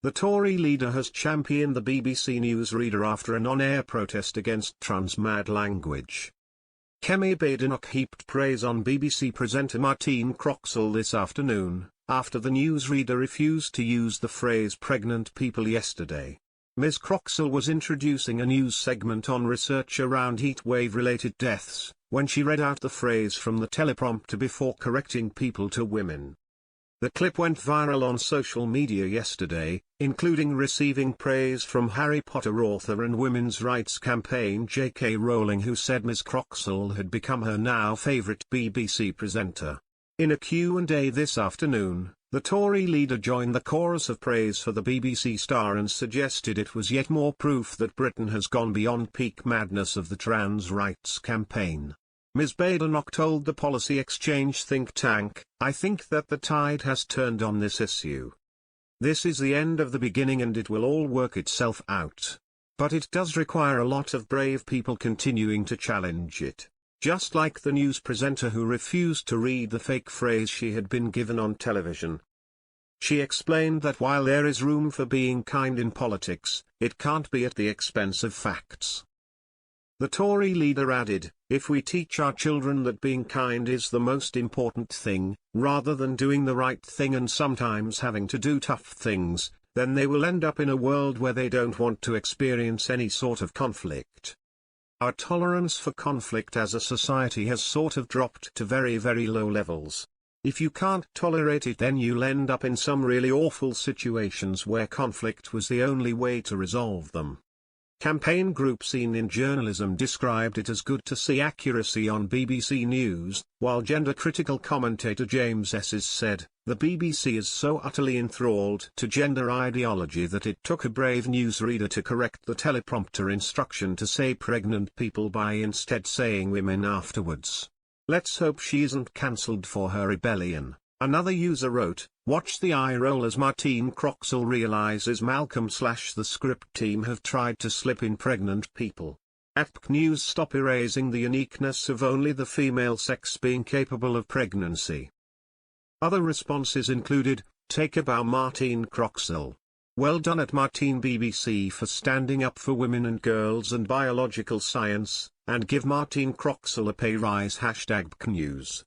The Tory leader has championed the BBC newsreader after an on-air protest against trans-mad language. Kemi Badenoch heaped praise on BBC presenter Martine Croxall this afternoon, after the newsreader refused to use the phrase pregnant people yesterday. Ms. Croxall was introducing a news segment on research around heatwave-related deaths, when she read out the phrase from the teleprompter before correcting people to women. The clip went viral on social media yesterday, including receiving praise from Harry Potter author and women's rights campaign J.K. Rowling, who said Ms. Croxall had become her now favourite BBC presenter. In a Q&A this afternoon, the Tory leader joined the chorus of praise for the BBC star and suggested it was yet more proof that Britain has gone beyond peak madness of the trans rights campaign. Ms. Badenoch told the policy exchange think tank, "I think that the tide has turned on this issue. This is the end of the beginning and it will all work itself out. But it does require a lot of brave people continuing to challenge it. Just like the news presenter who refused to read the fake phrase she had been given on television." She explained that while there is room for being kind in politics, it can't be at the expense of facts. The Tory leader added, "If we teach our children that being kind is the most important thing, rather than doing the right thing and sometimes having to do tough things, then they will end up in a world where they don't want to experience any sort of conflict. Our tolerance for conflict as a society has sort of dropped to very, very low levels. If you can't tolerate it, then you'll end up in some really awful situations where conflict was the only way to resolve them." Campaign Group Seen in Journalism described it as good to see accuracy on BBC News, while gender-critical commentator James Esses said, "The BBC is so utterly enthralled to gender ideology that it took a brave newsreader to correct the teleprompter instruction to say pregnant people by instead saying women afterwards. Let's hope she isn't cancelled for her rebellion." Another user wrote, "Watch the eye roll as Martine Croxall realizes Malcolm/the script team have tried to slip in pregnant people. At News, stop erasing the uniqueness of only the female sex being capable of pregnancy." Other responses included, "Take a bow Martine Croxall. Well done at Martine BBC for standing up for women and girls and biological science, and give Martine Croxall a pay rise #BKNews."